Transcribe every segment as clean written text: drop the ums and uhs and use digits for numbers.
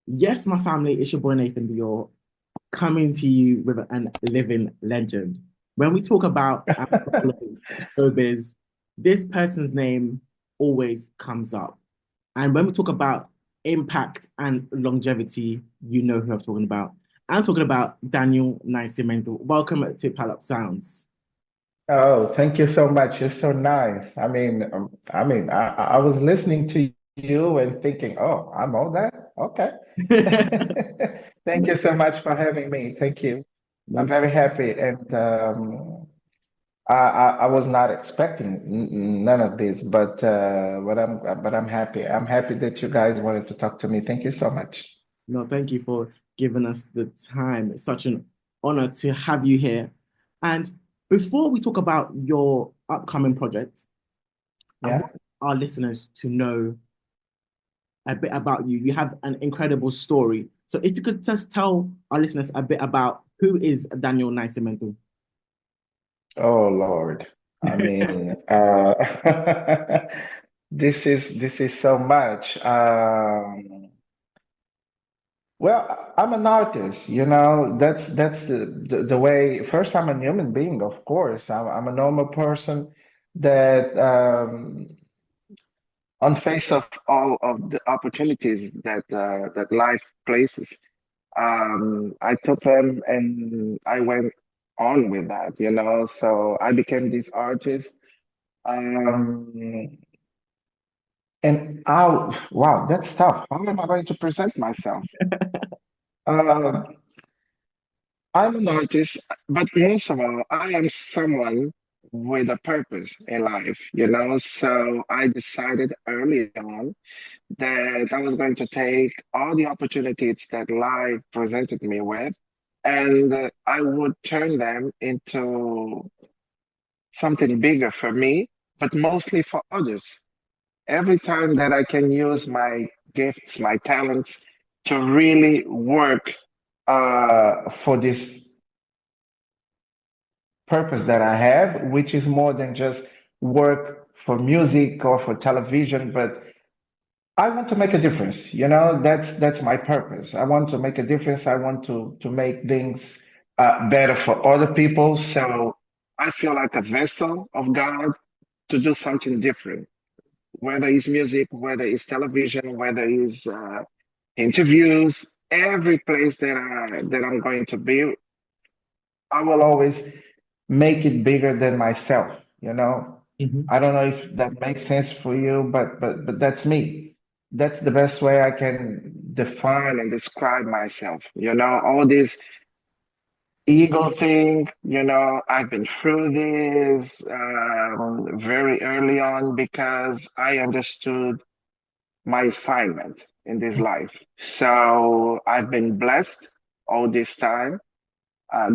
Yes, my family, it's your boy Nathan Dior coming to you with a living legend. When we talk about showbiz, this person's name always comes up. And when we talk about impact and longevity, you know who I'm talking about. I'm talking about Daniel Nascimento. Welcome to PALOP Sounds. Oh, thank you so much. You're so nice. I was listening to you and thinking, oh, I'm all that. Okay. Thank you so much for having me. Thank you. I'm No, very happy, and I was not expecting none of this, but I'm happy. I'm happy that you guys wanted to talk to me. Thank you so much. no, thank you for giving us the time. It's such an honor to have you here. And before we talk about your upcoming project, I want Yeah. our listeners to know a bit about you. You have an incredible story. So if you could just tell our listeners a bit about who is Daniel Nascimento. Oh Lord. I mean, this is so much. Well, I'm an artist, that's the way. First, I'm a human being, of course. I'm a normal person that on face of all of the opportunities that life places, I took them and I went on with that. So I became this artist. Um, and wow, that's tough. How am I going to present myself? Uh, I'm an artist, but most of all, I am someone with a purpose in life. So I decided early on that I was going to take all the opportunities that life presented me with, and I would turn them into something bigger for me, but mostly for others. Every time that I can use my gifts, my talents to really work for this purpose that I have, which is more than just work for music or for television, but I want to make a difference. That's my purpose. I want to make a difference. I want to make things better for other people. So I feel like a vessel of God to do something different, whether it's music, whether it's television, whether it's interviews, every place that I'm going to be, I will always make it bigger than myself. Mhm. I don't know if that makes sense for you, but that's me. That's the best way I can define and describe myself. All this ego thing, I've been through this very early on because I understood my assignment in this life. So I've been blessed all this time.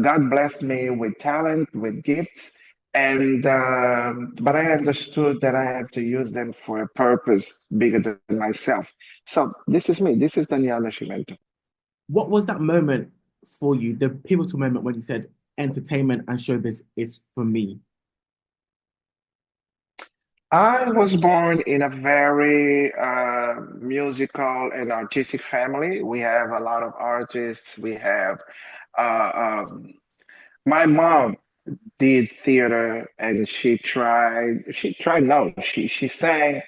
God blessed me with talent, with gifts, and but I understood that I have to use them for a purpose bigger than myself. So this is me. This is Daniel Nascimento. What was that moment for you, the pivotal moment when you said entertainment and showbiz is for me? I was born in a very musical and artistic family. We have a lot of artists. We have uh, um, my mom did theater and she tried no she sang.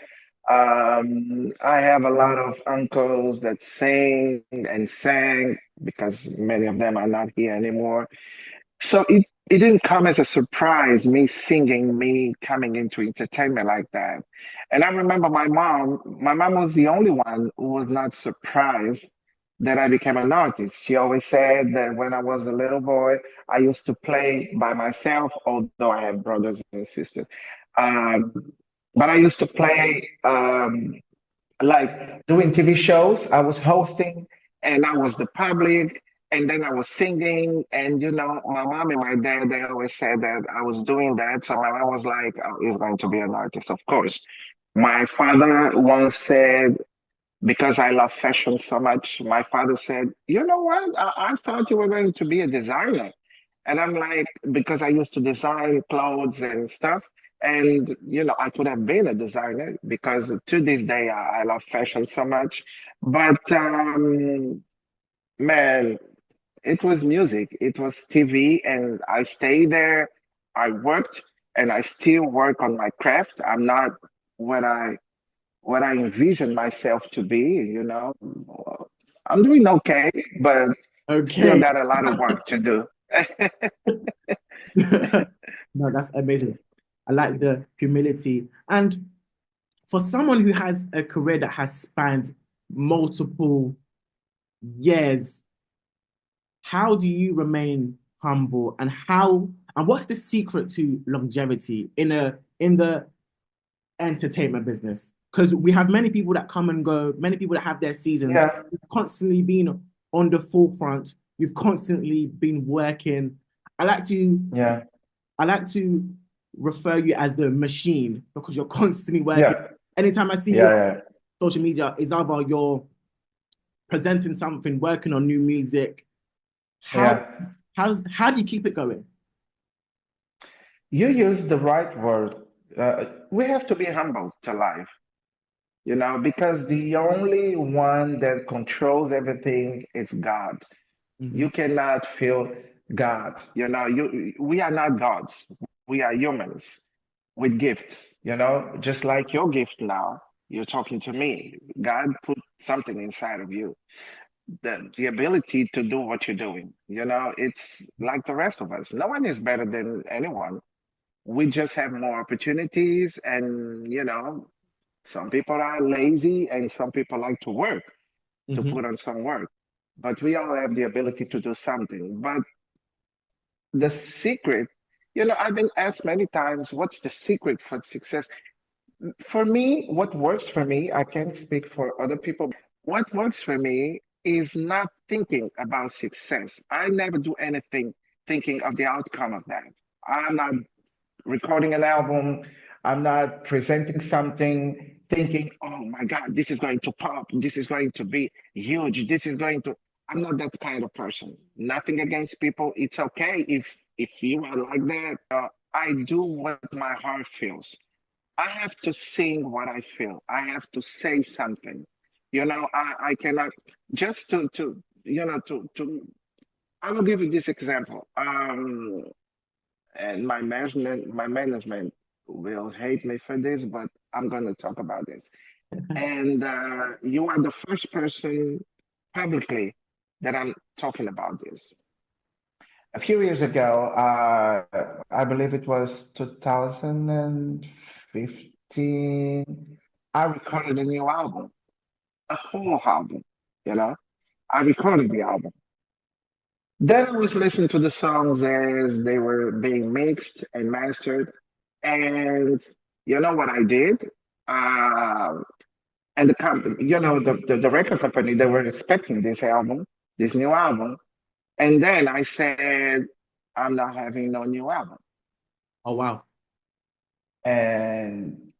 I have a lot of uncles that sing and sang because many of them are not here anymore, so it didn't come as a surprise, me singing, me coming into entertainment like that. And I remember my mom was the only one who was not surprised that I became an artist. She always said that when I was a little boy, I used to play by myself, although I have brothers and sisters. Um, but I used to play like doing TV shows. I was hosting and I was the public and then I was singing. And my mom and my dad, they always said that I was doing that. So my mom was like, oh, he's going to be an artist, of course. My father once said, because I love fashion so much, my father said, you know what? I thought you were going to be a designer. And I'm like, because I used to design clothes and stuff. And I could have been a designer because to this day I love fashion so much. But man, it was music, it was TV, and I stayed there. I worked, and I still work on my craft. I'm not what I envision myself to be. I'm doing okay, but still Okay. got a lot of work to do. No, that's amazing. I like the humility. And for someone who has a career that has spanned multiple years, how do you remain humble and what's the secret to longevity in the entertainment business? Because we have many people that come and go, many people that have their seasons. Yeah, You've constantly been on the forefront. You've constantly been working. I like to yeah, I like to refer you as the machine because you're constantly working. yeah, Anytime I see you on yeah, social media, it's either you're presenting something, working on new music. How yeah. how do you keep it going? You use the right word. We have to be humble to life, because the only one that controls everything is God. You Hmm. cannot feel God. We are not gods. We are humans with gifts, just like your gift now. You're talking to me. God put something inside of you, the ability to do what you're doing. It's like the rest of us. No one is better than anyone. We just have more opportunities, and some people are lazy and some people like to work, to Hmm. put on some work, but we all have the ability to do something. But the secret, I've been asked many times, what's the secret for success? For me, what works for me, I can't speak for other people. What works for me is not thinking about success. I never do anything thinking of the outcome of that. I'm not recording an album. I'm not presenting something thinking, oh my God, this is going to pop. This is going to be huge. I'm not that kind of person. Nothing against people. It's okay if you are like that. I do what my heart feels. I have to sing what I feel. I have to say something. I cannot just I will give you this example. And my management will hate me for this, but I'm going to talk about this. And you are the first person publicly that I'm talking about this. A few years ago, I believe it was 2015, I recorded a new album, a whole album, you know. I recorded the album. Then I was listening to the songs as they were being mixed and mastered. And you know what I did? Um, and the company, the record company, they were expecting this album, this new album. And then I said, I'm not having no new album. Oh wow. And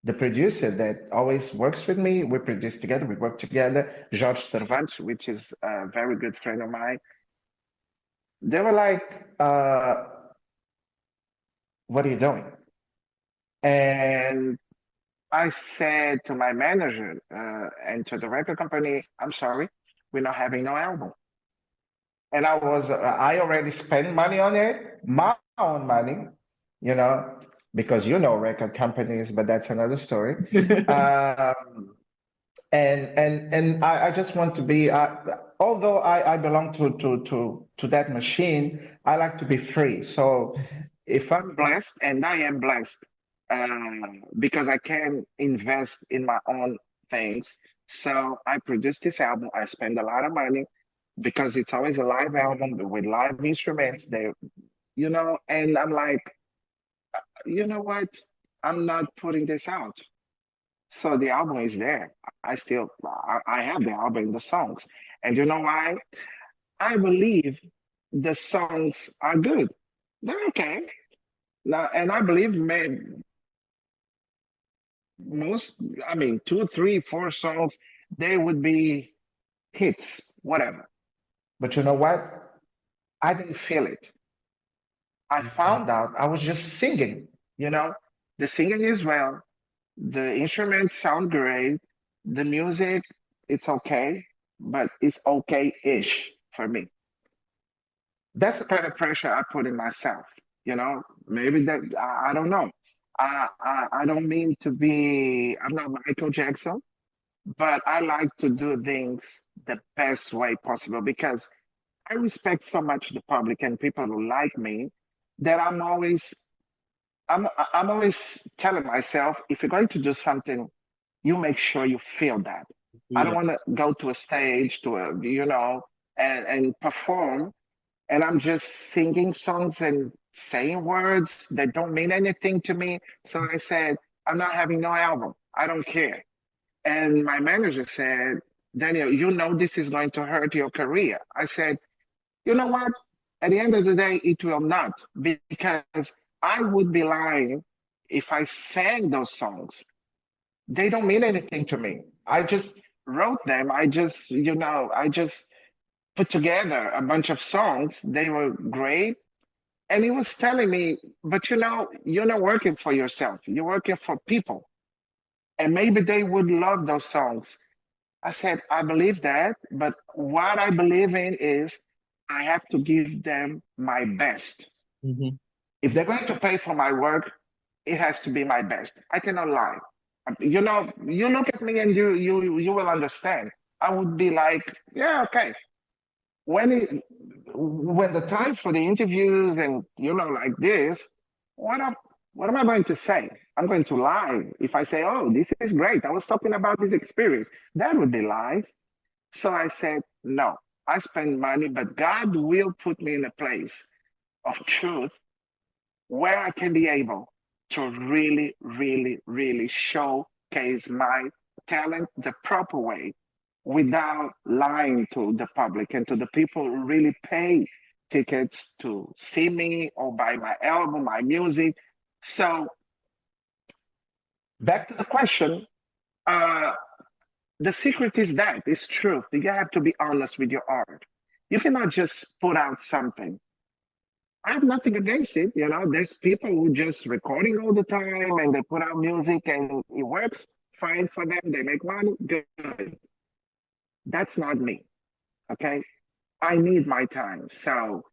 the producer that always works with me, we produce together, we work together, Jorge Cervantes, which is a very good friend of mine. They were like, what are you doing? And I said to my manager and to the record company, I'm sorry, we're not having no album. And I already spent money on it, my own money, you know, because record companies, but that's another story. Um, and I just want to be, although I belong to that machine, I like to be free. So if I'm blessed, and I am blessed, because I can invest in my own things. So I produced this album. I spend a lot of money because it's always a live album with live instruments. And I'm like, you know what? I'm not putting this out. So the album is there. I have the album, the songs. And you know why? I believe the songs are good. They're okay. Now, and I believe most, I mean, two, three, four songs, they would be hits, whatever. But you know what? I didn't feel it. I found out I was just singing, you know? The singing is well, the instruments sound great, the music, it's okay, but it's okay-ish for me. That's the kind of pressure I put in myself. Maybe that I don't know. I don't mean to be. I'm not Michael Jackson, but I like to do things the best way possible because I respect so much the public and people who like me that I'm always telling myself, if you're going to do something, you make sure you feel that. I Feel don't it. want to go to a stage and perform, and I'm just singing songs and saying words that don't mean anything to me. So I said, I'm not having no album. I don't care. And my manager said, Daniel, you know this is going to hurt your career. I said, you know what? At the end of the day, it will not, because I would be lying if I sang those songs. They don't mean anything to me. I just wrote them. I just put together a bunch of songs. They were great. And he was telling me, but you're not working for yourself. You're working for people. And maybe they would love those songs. I said, I believe that, but what I believe in is I have to give them my best. Mhm. If they're going to pay for my work, it has to be my best. I cannot lie. You look at me and you will understand. I would be like, yeah, okay. When it, when the time for the interviews and like this, what am what am I going to say? I'm going to lie if I say, "Oh, this is great. I was talking about this experience." That would be lies. So I said, "No. I spend money, but God will put me in a place of truth where I can be able to really, really, really showcase my talent the proper way without lying to the public and to the people who really pay tickets to see me or buy my album, my music." So back to the question, uh, the secret is that it's truth. You have to be honest with your art. You cannot just put out something. I have nothing against it. There's people who just recording all the time and they put out music and it works fine for them. They make money. Good. That's not me. Okay. I need my time. So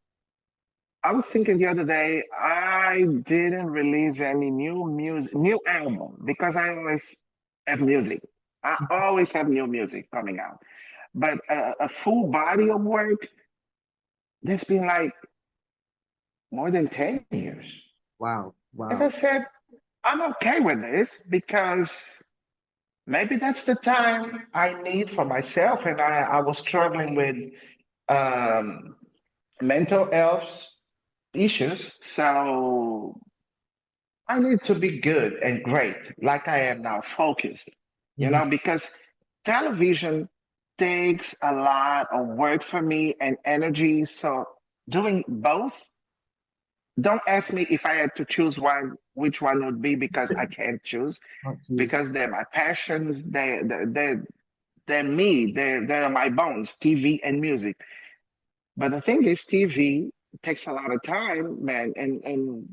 I was thinking the other day, I didn't release any new album because I always have music. I always have new music coming out. But a full body of work, that's been like more than 10 years. Wow. And I Wow. said, I'm okay with this because maybe that's the time I need for myself. And I was struggling with um, mental health issues. So I need to be good and great, like I am now, focused, Mhm. because television takes a lot of work for me and energy. So doing both, don't ask me if I had to choose one, which one would be, because I can't choose, Not to use. because they're my passions. They're me. They're my bones, TV and music. But the thing is, TV takes a lot of time, man. And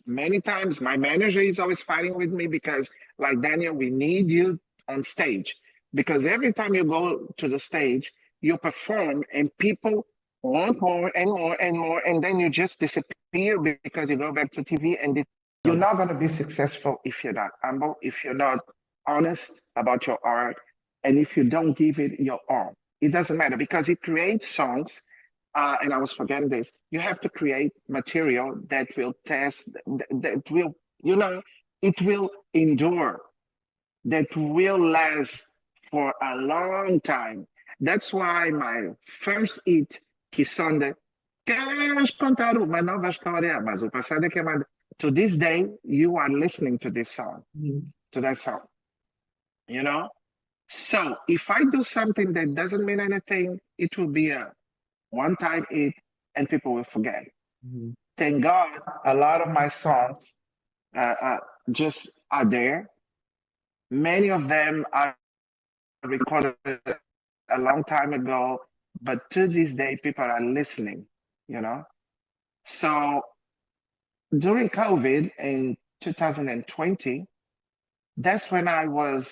many times my manager is always fighting with me because, like, Daniel, we need you on stage. Because every time you go to the stage, you perform and people want more and more and more. And then you just disappear because you go back to TV. And you're not going to be successful if you're not humble, if you're not honest about your art, and if you don't give it your all. It doesn't matter because it creates songs. And I was forgetting this. You have to create material that will test, that will, it will endure, that will last for a long time. That's why my first hit, que sonda, queres contar uma nova história, mas o passado é que é mais. To this day, you are listening to this song, Mhm. to that song, you know? So if I do something that doesn't mean anything, it will be a one time hit and people will forget. Mhm. Thank God, a lot of my songs uh, uh, just are there. Many of them are recorded a long time ago, but to this day, people are listening, you know? So during COVID in 2020, that's when I was,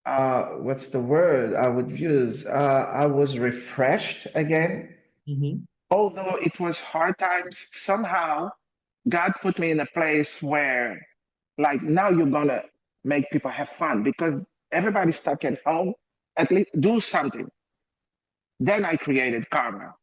what's the word I would use? I was refreshed again. Hmm. Although it was hard times, somehow God put me in a place where, like, now you're gonna make people have fun because everybody's stuck at home. At least do something. Then I created Karma.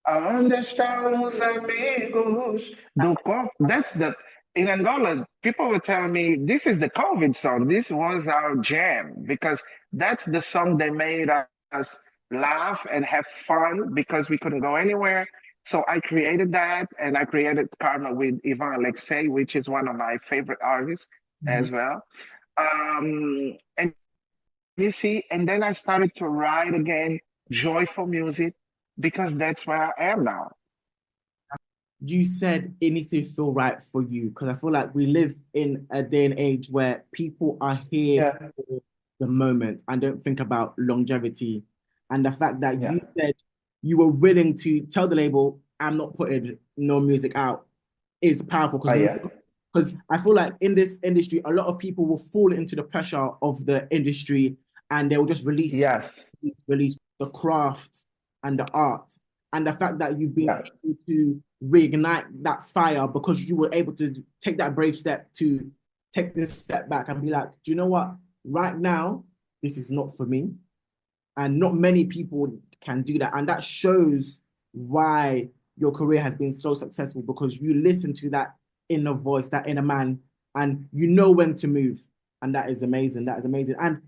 Aonde estão os amigos do corpo? That's the in Angola. People were telling me this is the COVID song. This was our jam because that's the song that made us laugh and have fun because we couldn't go anywhere. So I created that, and I created Karma with Ivan Alexei, which is one of my favorite artists as well. And you see, and then I started to write again joyful music because that's where I am now. You said it needs to feel right for you because I feel like we live in a day and age where people are here Yeah, for the moment and don't think about longevity. And the fact that yeah, you said you were willing to tell the label, I'm not putting no music out is powerful yeah, because I feel like in this industry, a lot of people will fall into the pressure of the industry and they will just yes, release the craft and the art. And the fact that you've been yeah, able to reignite that fire because you were able to take that brave step to take this step back and be like, do you know what? Right now, this is not for me. And not many people can do that. And that shows why your career has been so successful because you listen to that inner voice, that inner man, and you know when to move. And that is amazing. That is amazing. And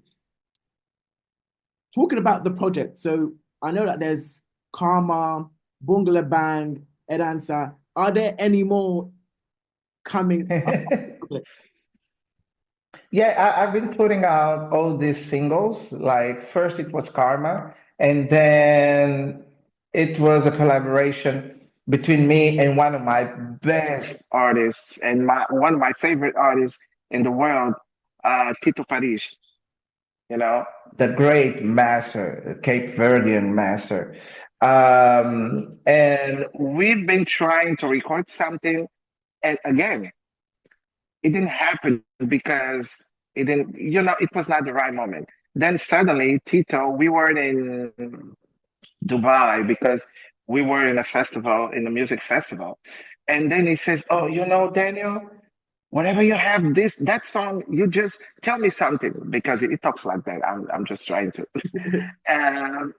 talking about the project, so I know that there's Karma, Bungala Bang, Edansa. Are there any more coming up? yeah. I've been putting out all these singles. Like first it was Karma, and then it was a collaboration between me and one of my best artists and my one of my favorite artists in the world, Tito Paris. You know, the great master, Cape Verdean master. And we've been trying to record something, and again, it didn't happen because it didn't, it was not the right moment. Then suddenly, Tito, we were in Dubai because we were in a festival, in a music festival. And then he says, "Oh, Daniel, whenever you have that song, you just tell me something because it talks like that. I'm just trying to." Um,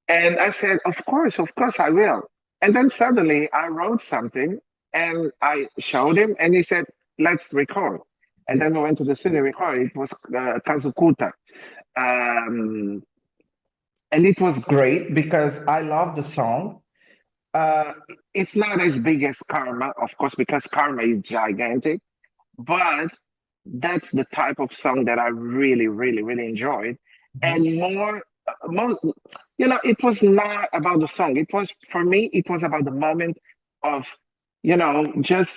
and I said, of course I will. And then suddenly I wrote something and I showed him and he said, let's record. And then we went to the studio to record. It was Kazukuta. Um, and it was great because I love the song. Uh, it's not as big as Karma, of course, because Karma is gigantic, but that's the type of song that I really, really, really enjoyed. And more, it was not about the song. It was, for me, it was about the moment of, just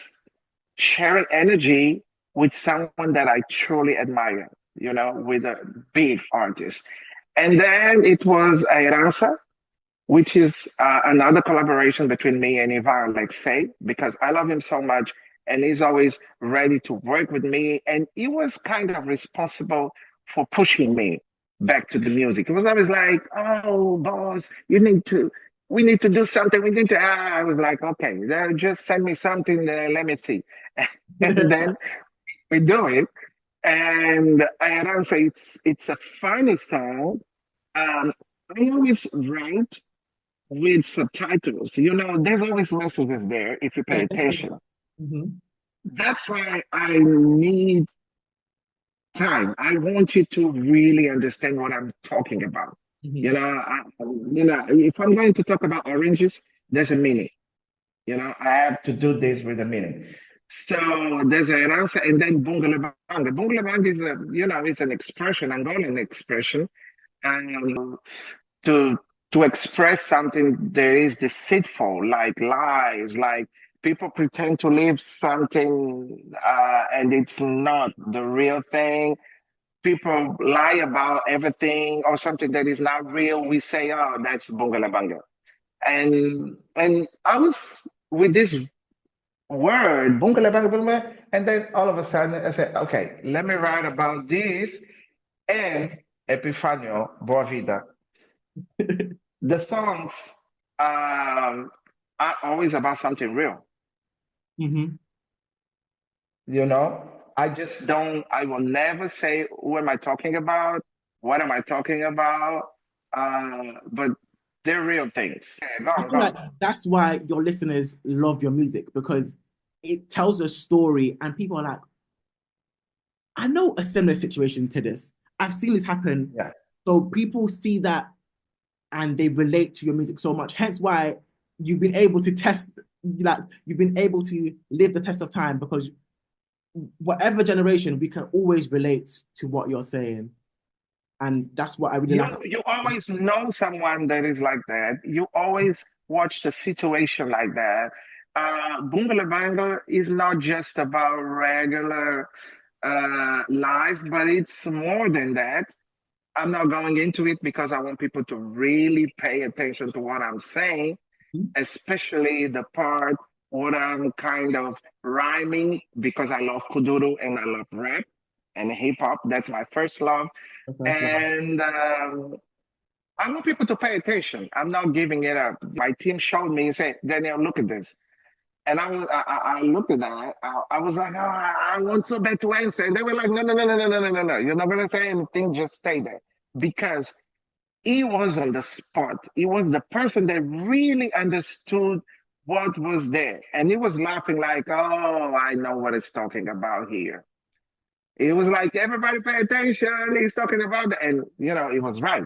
sharing energy with someone that I truly admire, with a big artist. And then it was Airansa, which is another collaboration between me and Ivan Alexei, because I love him so much and he's always ready to work with me. And he was kind of responsible for pushing me back to the music. It was always like, oh, boss, we need to do something. We need to, I was like, okay, then just send me something, let me see. And then we do it. And I don't say it's a funny song. I always write with subtitles. There's always messages there if you pay attention. Mhm. That's why I need time. I want you to really understand what I'm talking about. Mhm. If I'm going to talk about oranges, there's a meaning. I have to do this with a meaning. So there's an answer, and then bungalabanga. Bungalabanga is is an expression, Angolan expression, and to to express something there is deceitful, like lies, like people pretend to live something and it's not the real thing. People lie about everything or something that is not real. We say, oh, that's bungalabanga. And I was with this word, bungale bang bungale, and then all of a sudden I said, okay, let me write about this and Epifanio, Boa Vida. The songs um, are always about something real. Hmm. You know, I just don't, I will never say, who am I talking about? What am I talking about? But they're real things. Yeah, go I on, feel go like on. that's why your listeners love your music because it tells a story and people are like, I know a similar situation to this. I've seen this happen. Yeah. So people see that and they relate to your music so much. Hence why you've been able to test, like you've been able to live the test of time because whatever generation, we can always relate to what you're saying. And that's what I really like. You always know someone that is like that. You always watch the situation like that. Boomba Bangla is not just about regular life, but it's more than that. I'm not going into it because I want people to really pay attention to what I'm saying, especially the part what I'm kind of rhyming because I love kuduro and I love rap and hip hop. That's my first love. The first love. And I want people to pay attention. I'm not giving it up. My team showed me and said, Daniel, look at this. And I looked at that. I was like, oh, I want so bad to answer. And they were like, no, no, no, no, no, no, no, no, no. You're not going to say anything. Just stay there. Because he was on the spot. He was the person that really understood what was there. And he was laughing like, oh, I know what it's talking about here. It was like, everybody pay attention. He's talking about that. And, you know, it was right.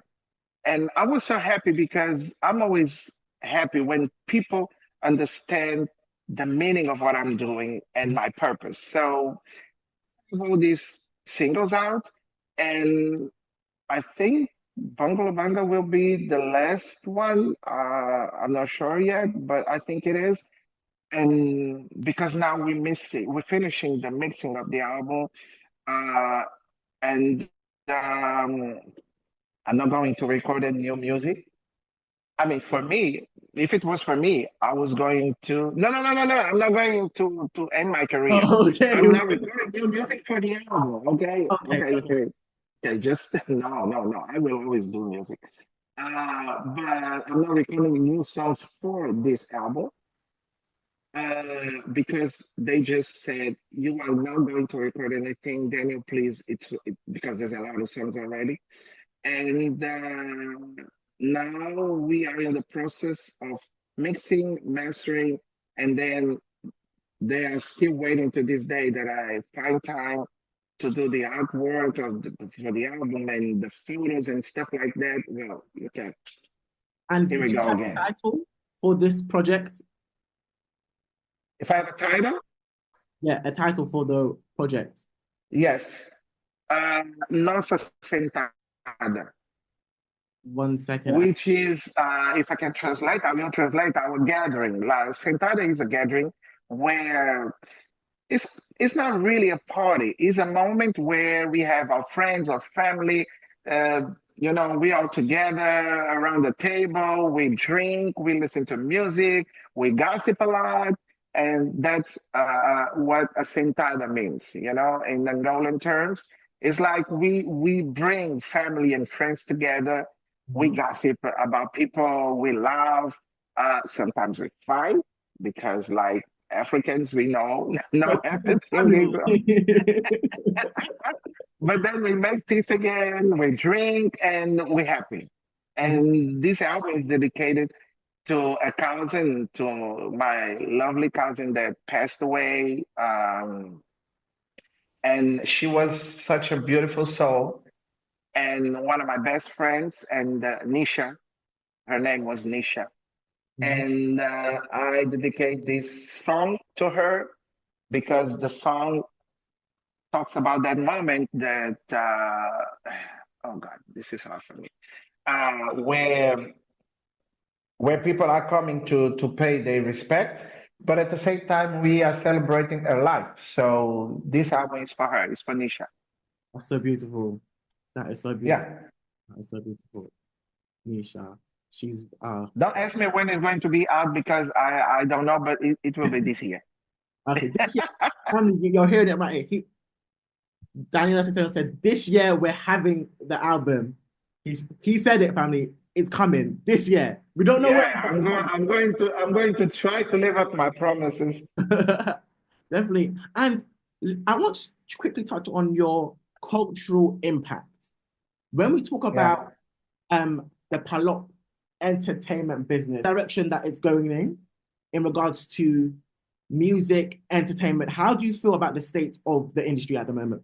And I was so happy because I'm always happy when people understand the meaning of what I'm doing and my purpose. So all these singles out, and I think Bungalow Banga will be the last one. I'm not sure yet, but I think it is. And because now we're finishing the mixing of the album, uh, and I'm not going to record any new music. I mean, for me, if it was for me, I was going to no, no, no, no, no. I'm not going to end my career. Oh, okay. I'm not recording new music for the album. Okay, Okay. okay, okay. Okay, just no, no, no. I will always do music. But I'm not recording new songs for this album because they just said you are not going to record anything. Daniel, please. Because there's a lot of songs already. And now we are in the process of mixing, mastering, and then they are still waiting to this day that I find time to do the artwork for the album and the photos and stuff like that. Well, okay, here And we do you go have a again. title for this project? If I have a title, Yeah, a title for the project. yes, Nossa Sentada, 1 second. which is, if I can translate, I will translate our gathering. La Sentada is a gathering where it's it's not really a party. It's a moment where we have our friends, our family. Uh, you know, we all together around the table. We drink, we listen to music, we gossip a lot, and that's what a sentada means. You know, in Angolan terms, it's like we bring family and friends together. We Mhm. gossip about people we love. Sometimes we fight because, like Africans, we know not everything is. Family. But then we make peace again, we drink, and we're happy. And this album is dedicated to a cousin, to my lovely cousin that passed away. And she was such a beautiful soul. And one of my best friends, and Nisha, her name was Nisha. Mhm. And I dedicate this song to her because the song talks about that moment that oh god, this is hard for me. Where people are coming to pay their respect, but at the same time we are celebrating her life. So this album is for her. It's for Nisha. That's so beautiful. That is so beautiful. Yeah. That is so beautiful. Nisha. She's Don't ask me when it's going to be out because I don't know, but it will be this year. Okay, this year, you're hearing it right here. Daniel Nascimento said, "This year we're having the album." He said it, family. It's coming this year. We don't know when, Yeah, but it's coming. I'm going to try to live up my promises. Definitely. And I want to quickly touch on your cultural impact. When we talk Yeah. about the PALOP entertainment business direction that it's going in regards to music, entertainment, how do you feel about the state of the industry at the moment?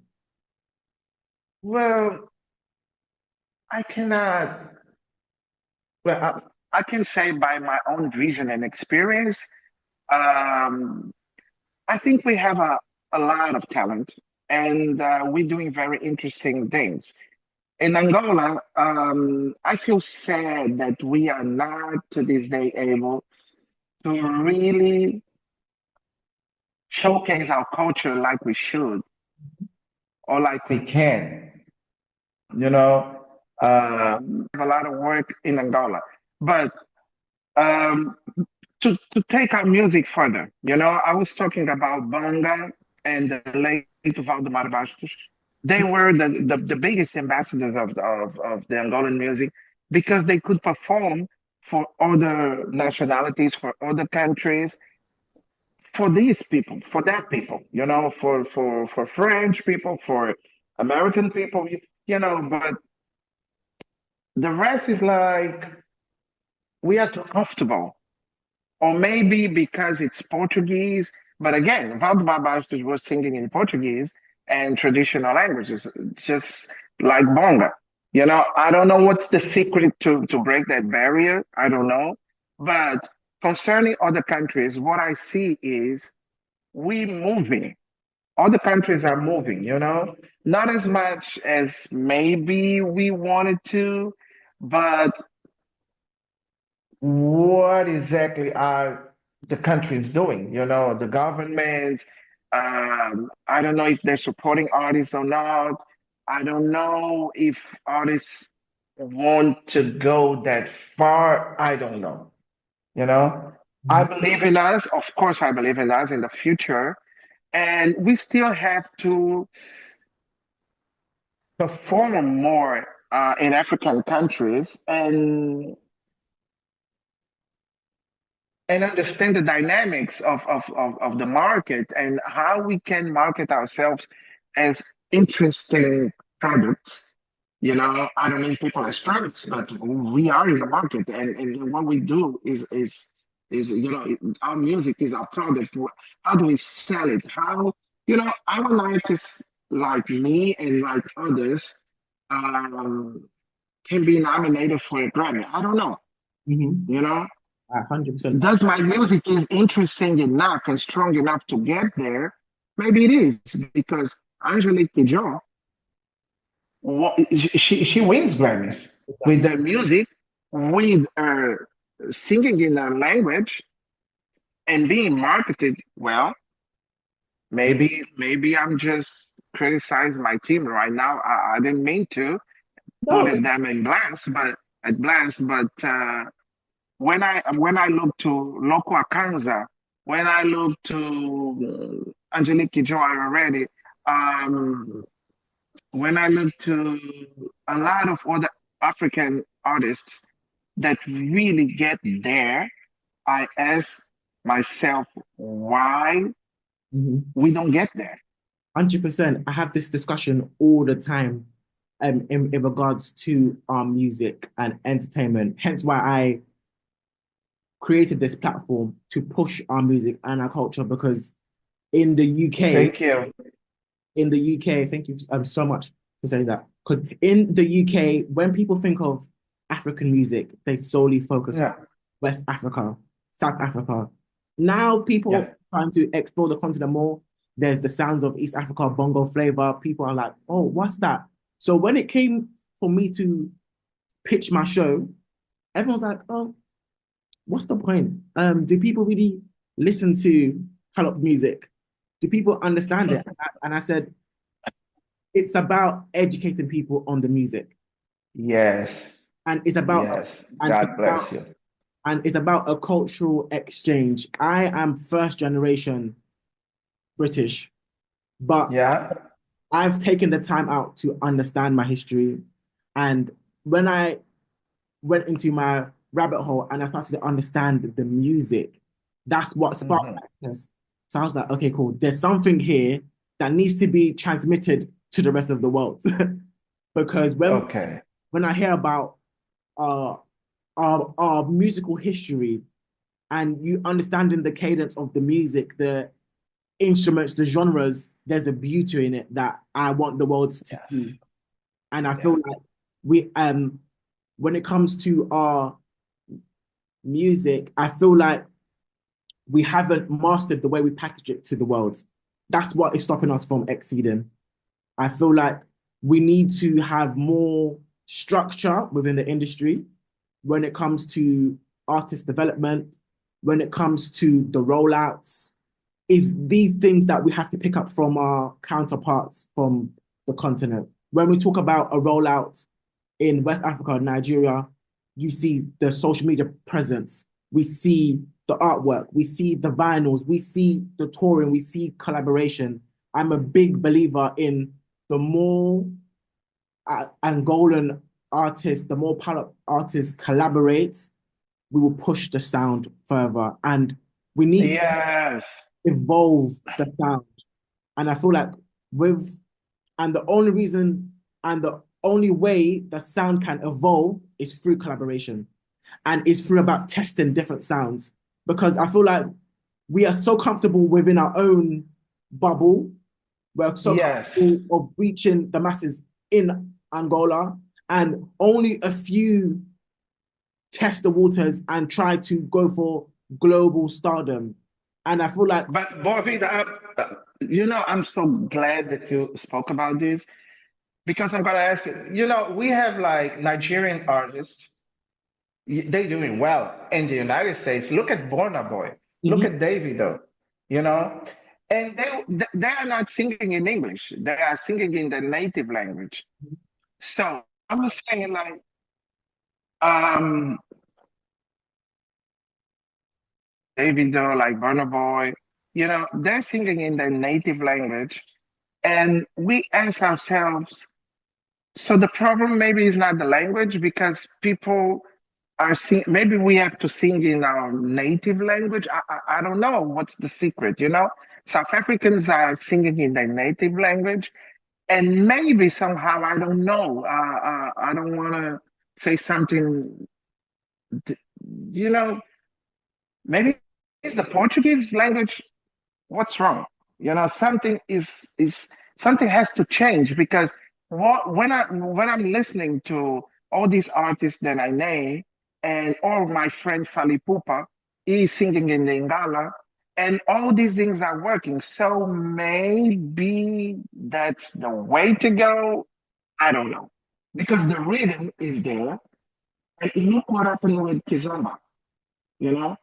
Well, I cannot, I can say by my own vision and experience, um, I think we have a lot of talent and we're doing very interesting things. In Angola, I feel sad that we are not to this day able to really showcase our culture like we should or like we can. You know, have a lot of work in Angola, but um, to take our music further, I was talking about Banga and the late Valdemar Bastos. They were the biggest ambassadors of the Angolan music because they could perform for other nationalities, for other countries, for these people, for that people, for French people, for American people, but the rest is like we are too comfortable. Or maybe because it's Portuguese. But again, Valdemar Bastos was singing in Portuguese and traditional languages, just like Bonga. I don't know what's the secret to break that barrier. I don't know. But concerning other countries, what I see is we moving. Other countries are moving, not as much as maybe we wanted to, but what exactly are the countries doing? The government, I don't know if they're supporting artists or not. I don't know if artists want to go that far. I don't know. You know, I Mhm. believe in us. Of course, I believe in us in the future. And we still have to perform more in African countries and understand the dynamics of the market and how we can market ourselves as interesting products. I don't mean people as products, but we are in the market and what we do is our music is our product. How do we sell it? Our artists like me and like others um, can be nominated for a Grammy. I don't know, Mhm. you know. 100%. Does my music is interesting enough and strong enough to get there? Maybe it is because Angelique Kidjo, she wins Grammys with her music, with her singing in her language, and being marketed well. Maybe I'm just criticizing my team right now. I didn't mean to No, put it's them in blast, but when I look to Loco Akanza, when I look to Angelique Kidjo already, um, when I look to a lot of other African artists that really get there, I ask myself why Mhm. we don't get there. 100%. I have this discussion all the time in regards to music and entertainment. Hence why I created this platform to push our music and our culture because in the UK, Thank you. thank you so much for saying that. Because in the UK, when people think of African music, they solely focus Yeah, West Africa, South Africa. Now yeah. people trying to explore the continent more. There's the sounds of East Africa, bongo flavor. People are like, oh, what's that? So when it came for me to pitch my show, everyone's like, oh, what's the point? Do people really listen to pop music? Do people understand it? And I said, it's about educating people on the music, Yes, and it's about yes. and it's God bless about you. and it's about a cultural exchange. I am first generation. British, but Yeah. I've taken the time out to understand my history. And when I went into my rabbit hole and I started to understand the music, that's what sparked Hmm. that interest. So I was like, okay, cool. There's something here that needs to be transmitted to the rest of the world. Because Okay. when I hear about uh, our musical history and you understanding the cadence of the music, the instruments, the genres, there's a beauty in it that I want the world to see. Yes. And I feel Yeah. like we when it comes to our music, I feel like we haven't mastered the way we package it to the world. That's what is stopping us from exceeding. I feel like we need to have more structure within the industry when it comes to artist development, when it comes to the rollouts, is these things that we have to pick up from our counterparts from the continent. When we talk about a rollout in West Africa, Nigeria, you see the social media presence, we see the artwork, we see the vinyls, we see the touring, we see collaboration. I'm a big believer in the more Angolan artists, the more PALOP artists collaborate, we will push the sound further. And we need to Yes. evolve the sound. And I feel like with, and the only reason and the only way the sound can evolve is through collaboration. And it's through about testing different sounds. Because I feel like we are so comfortable within our own bubble. We're so Yes. comfortable of reaching the masses in Angola. And only a few test the waters and try to go for global stardom. And I feel like, But Bovid, I'm so glad that you spoke about this because I'm gonna ask you. We have like Nigerian artists. They're doing well in the United States. Look at Burna Boy. Look mhm, at Davido. You know, and they are not singing in English. They are singing in their native language. So I'm saying like, um, Davido, like Burna Boy. They're singing in their native language, and we ask ourselves. So the problem maybe is not the language because people are sing. Maybe we have to sing in our native language. I don't know what's the secret. South Africans are singing in their native language, and maybe somehow I don't know. I don't want to say something. d- You know, maybe it's the Portuguese language. What's wrong? Something is something has to change because when I'm listening to all these artists that I name and all my friend Fali Pupa is singing in the Lingala and all these things are working. So maybe that's the way to go. I don't know. Because the rhythm is there. And look what happened with Kizomba, you know?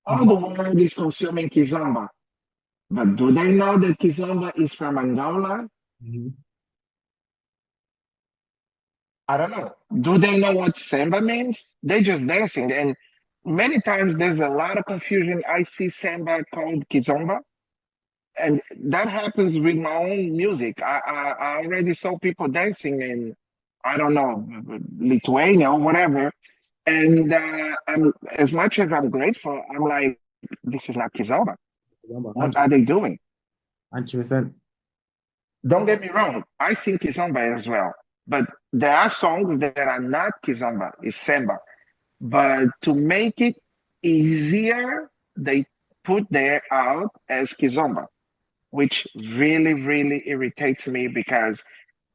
All mhm, the world is consuming Kizomba. But do they know that Kizomba is from Angola? mhm. I don't know. Do they know what samba means? They just dancing. And many times there's a lot of confusion. I see samba called Kizomba. And that happens with my own music. I already saw people dancing in, I don't know, Lithuania or whatever. And as much as I'm grateful, I'm like, this is not Kizomba. What are they doing? 100%. Don't get me wrong, I sing kizomba as well, but there are songs that are not kizomba, it's samba. But to make it easier, they put there out as kizomba, which really, really irritates me because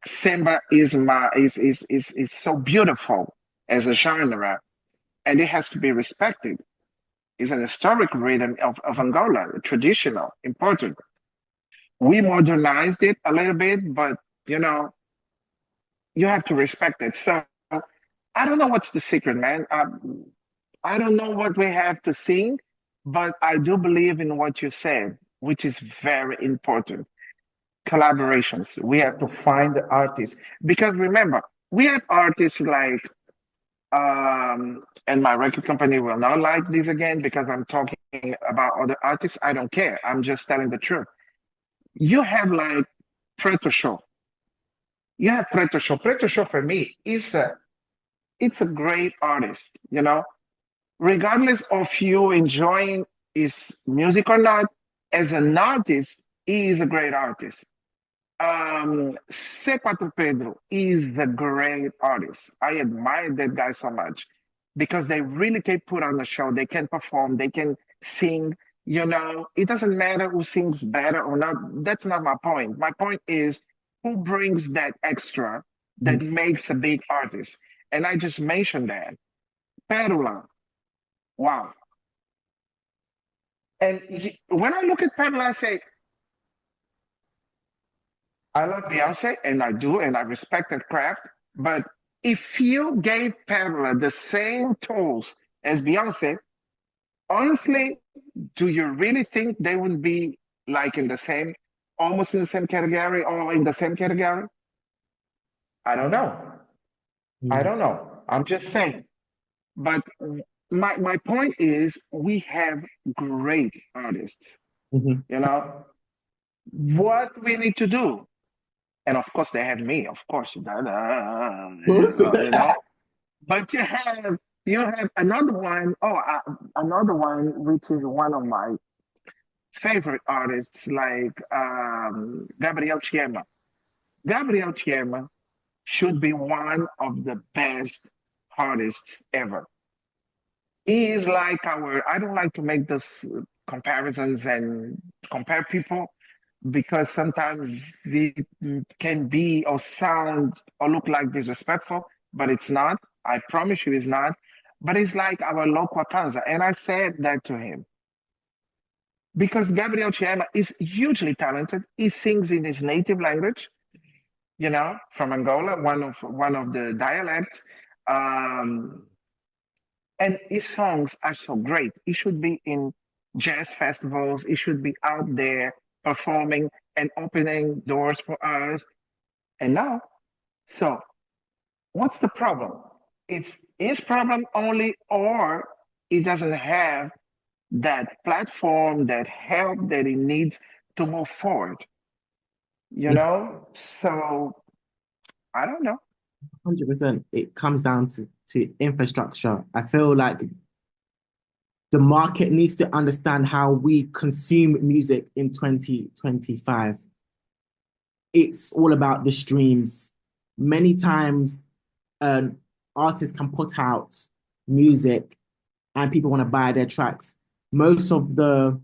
samba is so beautiful as a genre, and it has to be respected. It's an historic rhythm of Angola, traditional, important. We modernized it a little bit, but you know, you have to respect it. So I don't know what's the secret, man. I don't know what we have to sing, but I do believe in what you said, which is very important. Collaborations. We have to find the artists because remember, we have artists like, and my record company will not like this again because I'm talking about other artists. I don't care. I'm just telling the truth. You have like Preto Show. You have Preto Show. Preto Show for me is it's a great artist, you know, regardless of you enjoying his music or not, as an artist, he is a great artist. C4 Pedro is a great artist. I admire that guy so much because they really can put on a show. They can perform, they can sing. You know, it doesn't matter who sings better or not. That's not my point. My point is who brings that extra that Mhm. makes a big artist. And I just mentioned that. Perula, wow. And when I look at Perula, I say, I love Beyonce, and I do, and I respect that craft. But if you gave Pamela the same tools as Beyonce, honestly, do you really think they would be like in the same, almost in the same category or in the same category? I don't know. I Mhm. don't know. I'm just saying. But my point is, we have great artists. Mhm. You know, what we need to do, and of course they have me, of course, Of course. you know. But you have another one. Oh, another one which is one of my favorite artists, like Gabriel Chiema. Gabriel Chiema should be one of the best artists ever. He is like our. I don't like to make this comparisons and compare people because sometimes it can be or sound or look like disrespectful, but it's not. I promise you it's not. But it's like our local Kanza. And I said that to him because Gabriel Chiema is hugely talented. He sings in his native language, you know, from Angola, one of the dialects. Um, and his songs are so great. He should be in jazz festivals. He should be out there performing and opening doors for us. And now, so what's the problem? It's his problem only, or he doesn't have that platform, that help that he needs to move forward, you know? So I don't know. 100%. It comes down to infrastructure. I feel like the market needs to understand how we consume music in 2025. It's all about the streams. Many times, an artist can put out music and people want to buy their tracks. Most of the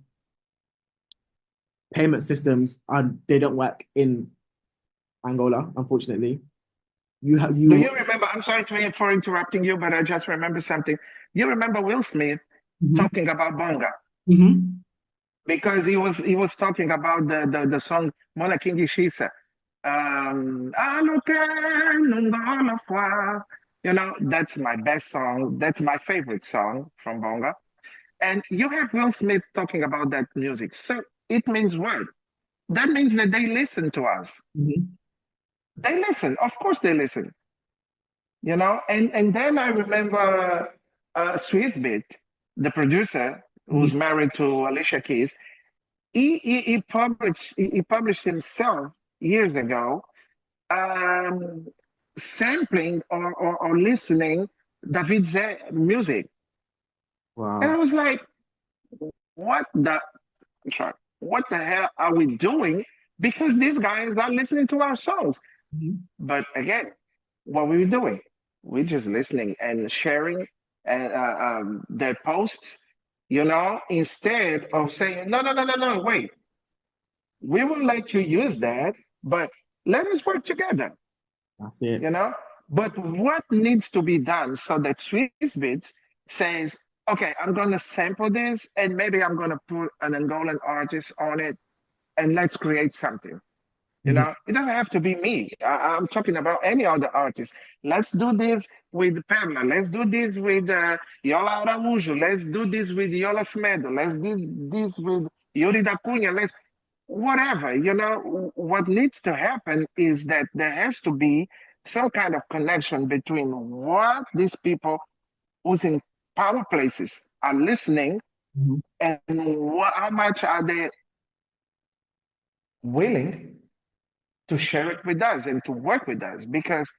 payment systems are they don't work in Angola, unfortunately. You have Do you you remember? I'm sorry for interrupting you, but I just remember something. You remember Will Smith Mhm. talking about bonga Mhm. because he was talking about the song Mona King Ishisa. You know, that's my best song. That's my favorite song from bonga. And you have Will Smith talking about that music. So it means what? That means that they listen to us. Mhm. They listen. Of course they listen. You know, and then I remember Swiss Beat, the producer who's Mhm. married to Alicia Keys. He published himself years ago, um, sampling or listening David's music, and I Wow. was like, what the I'm sorry, what the hell are we doing? Because these guys are listening to our songs. Mhm. But again, what were we doing? We're just listening and sharing their posts, you know, instead of saying, no, no, no, no, no, wait, we will let you use that, but let us work together, That's it. you know? But what needs to be done so that Swissbeats says, okay, I'm going to sample this and maybe I'm going to put an Angolan artist on it and let's create something. You Mhm. know, it doesn't have to be me. I'm talking about any other artist. Let's do this with Pamela. Let's do this with Yola Araújo. Let's do this with Yola Smedo. Let's do this with Yuri da Cunha. Let's whatever. You know, what needs to happen is that there has to be some kind of connection between what these people who's in power places are listening Mhm. and how much are they willing to share it with us and to work with us because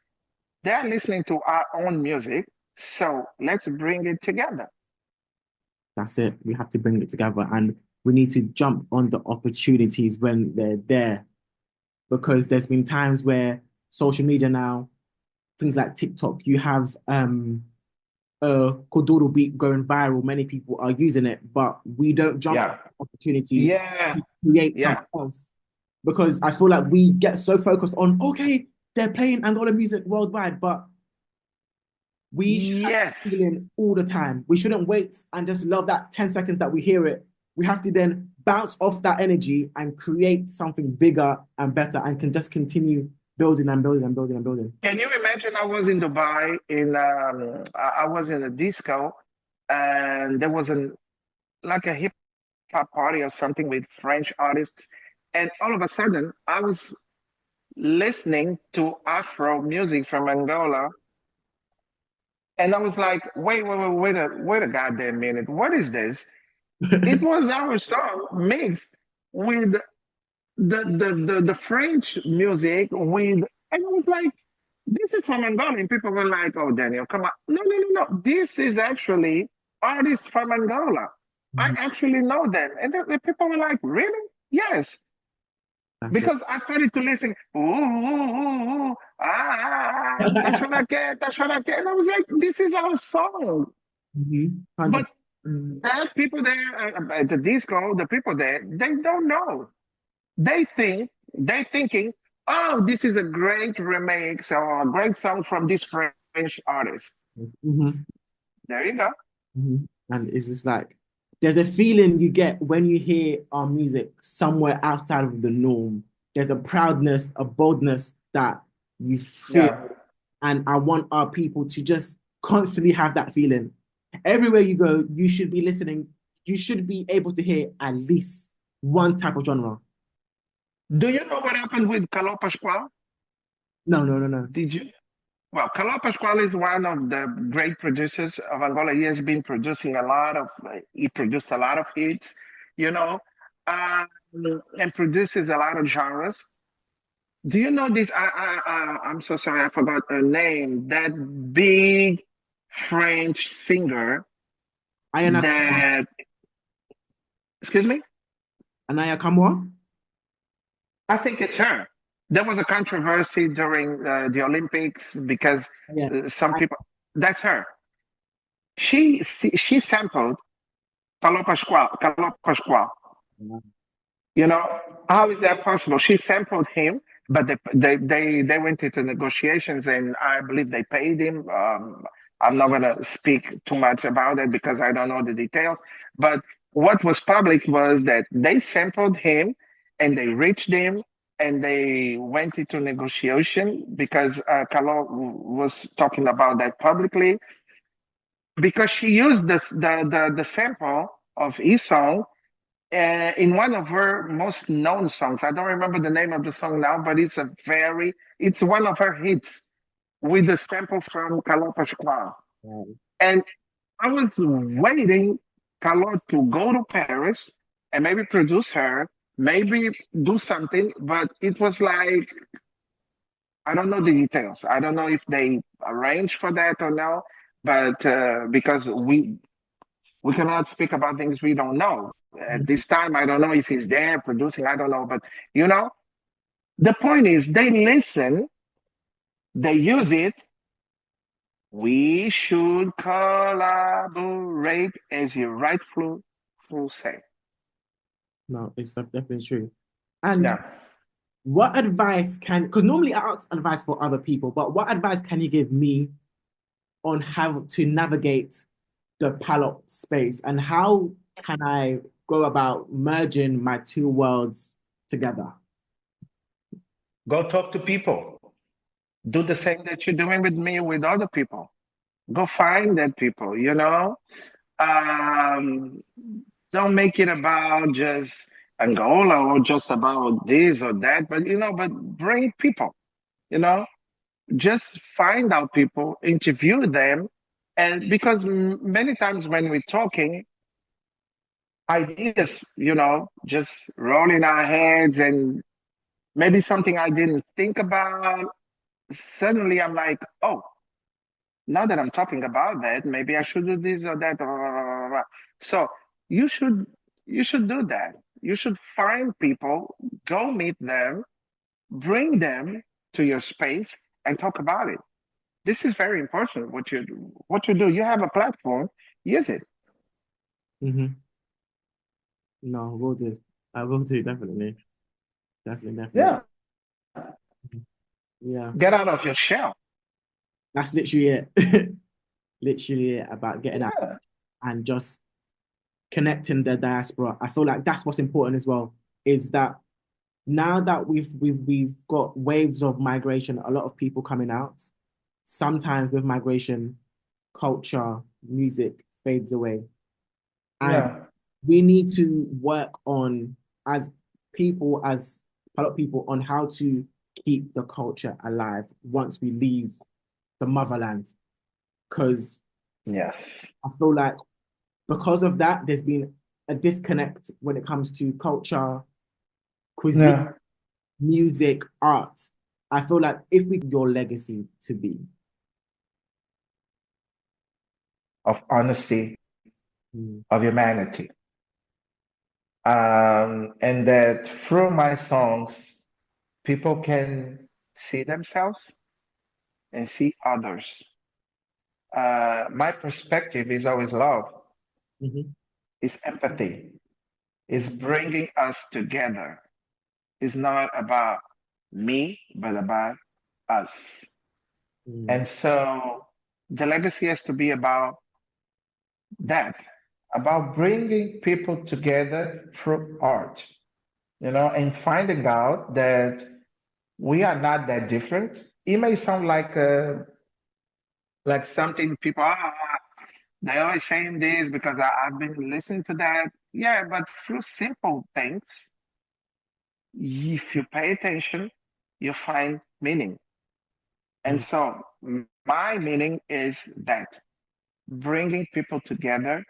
they're listening to our own music. So let's bring it together. That's it. We have to bring it together and we need to jump on the opportunities when they're there because there's been times where social media now, things like TikTok, you have a Kodoro beat going viral. Many people are using it, but we don't jump on Yeah. the opportunity Yeah. to create Yeah. something else because I feel like we get so focused on, okay, they're playing Angola music worldwide, but we should have Yes. feeling all the time. We shouldn't wait and just love that 10 seconds that we hear it. We have to then bounce off that energy and create something bigger and better and can just continue building and building and building and building. Can you imagine? I was in Dubai I was in a disco and there was like a hip hop party or something with French artists. And all of a sudden I was listening to Afro music from Angola. And I was like, wait a goddamn minute. What is this? It was our song mixed with the French music with, and I was like, this is from Angola. And people were like, oh, Daniel, come on. No, no, no, no. This is actually artists from Angola. I actually know them. And the people were like, really? Yes. That's it. Because I started to listen, ooh, ooh, ooh, tasharake. And I was like, this is our song. Mhm. But 100%. that people there at the disco, the people there, they don't know. They're thinking, oh, this is a great remix or a great song from this French artist. Mhm. There you go. And it's just like there's a feeling you get when you hear our music somewhere outside of the norm. There's a proudness, a boldness that you feel. Yeah. And I want our people to just constantly have that feeling. Everywhere you go, you should be listening. You should be able to hear at least one type of genre. Do you know what happened with Calo Pascual? No, no, no, no. Did you? Well, Calo Pascual is one of the great producers of Angola. He has been producing he produced a lot of hits, you know, uh, and produces a lot of genres. Do you know this? I'm so sorry, I forgot her name. That big French singer Ayana Kamwa. that, excuse me, Anaya Kamwa? I think it's her. There was a controversy during the Olympics because Yeah. some people, that's her. She sampled Calo Pascual. You know, how is that possible? She sampled him, but they went into negotiations, and I believe they paid him. I'm not gonna speak too much about it because I don't know the details. But what was public was that they sampled him, and they reached him, and they went into negotiation because Carlo was talking about that publicly because she used the sample of his song in one of her most known songs. I don't remember the name of the song now, but it's one of her hits with the sample from Carlo Pascual. And I was waiting Carlo to go to Paris and maybe produce her, maybe do something, but it was like, I don't know the details. I don't know if they arranged for that or no, but because we cannot speak about things we don't know. At this time, I don't know if he's there producing, I don't know. But, you know, the point is they listen, they use it. We should collaborate, as you rightfully say. No, it's definitely true. And Yeah. what advice can, because normally I ask advice for other people, but what advice can you give me on how to navigate the PALOP space and how can I go about merging my two worlds together? Go talk to people. Do the same that you're doing with me with other people. Go find that people, you know? Um, don't make it about just Angola or just about this or that, but but bring people, you know, just find out people, interview them, and because many times when we're talking, ideas, just roll in our heads, and maybe something I didn't think about. Suddenly I'm like, oh, now that I'm talking about that, maybe I should do this or that. So you should you should do that. You should find people, go meet them, bring them to your space and talk about it. This is very important. What you do. You have a platform, use it. Hmm. No, will do. I will do, definitely. Definitely, definitely. Yeah. Yeah, Get out of your shell. that's literally it. Literally it about getting out Yeah. and just connecting the diaspora. I feel like that's what's important as well, is that now that we've got waves of migration, a lot of people coming out, sometimes with migration, culture, music fades away. And Yeah. we need to work on as people, as a lot of people, on how to keep the culture alive once we leave the motherland. Because Yes. I feel like because of that, there's been a disconnect when it comes to culture, cuisine, Yeah. music, art. I feel like if we your legacy to be. Of honesty, Mm, of humanity. And that through my songs, people can see themselves and see others. My perspective is always love, mhm, is empathy, is bringing us together. It's not about me, but about us. mm, And so the legacy has to be about that, about bringing people together through art, and finding out that we are not that different. It may sound like something people they always saying this because I've been listening to that. Yeah, but through simple things, if you pay attention, you find meaning. And mm, so my meaning is that bringing people together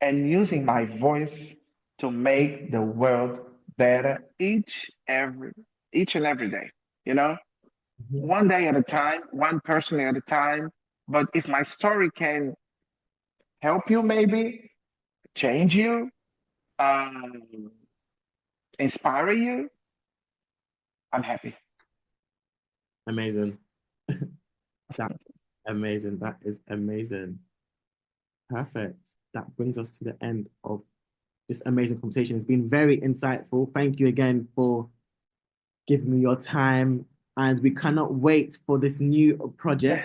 and using my voice to make the world better each and every day. You know, mhm. one day at a time, one person at a time. But if my story can help you, maybe change you, um, inspire you, I'm happy. Amazing. That amazing. That is amazing. Perfect. That brings us to the end of this amazing conversation. It's been very insightful. Thank you again for giving me your time. And we cannot wait for this new project.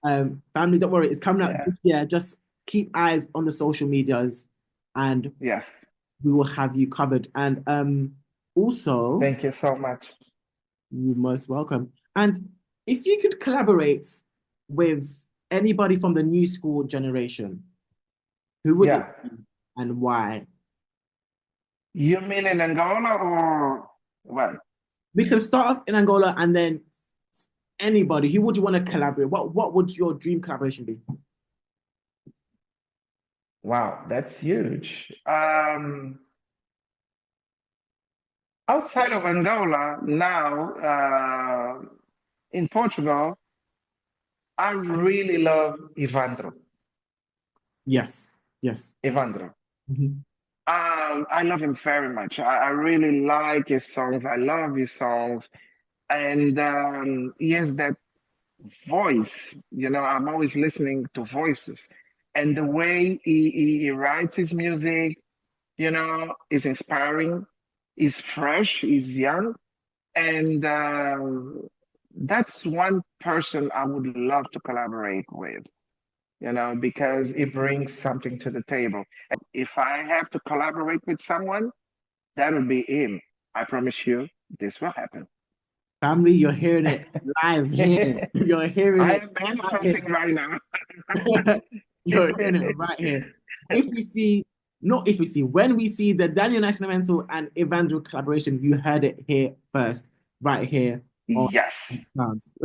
Family, don't worry, it's coming out Yeah. this year. Just keep eyes on the social medias and Yes. we will have you covered. And also, Thank you so much. you're most welcome. And if you could collaborate with anybody from the new school generation, who would it Yeah. be and why? You mean in Angola or what? We can start off in Angola and then anybody. Who would you want to collaborate? What would your dream collaboration be? Wow, that's huge. Outside of Angola, now in Portugal, I really love Evandro. Yes, yes. Evandro. Mhm. I love him very much. I really like his songs. I love his songs. And he has that voice. I'm always listening to voices. And the way he writes his music, is inspiring, is fresh, is young. And that's one person I would love to collaborate with, because it brings something to the table. If I have to collaborate with someone, that would be him. I promise you, this will happen. Family, you're hearing it live here. You're hearing I it am right here. manifesting right now. You're hearing it right here. If we see, not if we see, when we see the Daniel Nascimento and Evandro collaboration, you heard it here first, right here on Yes. Sounds.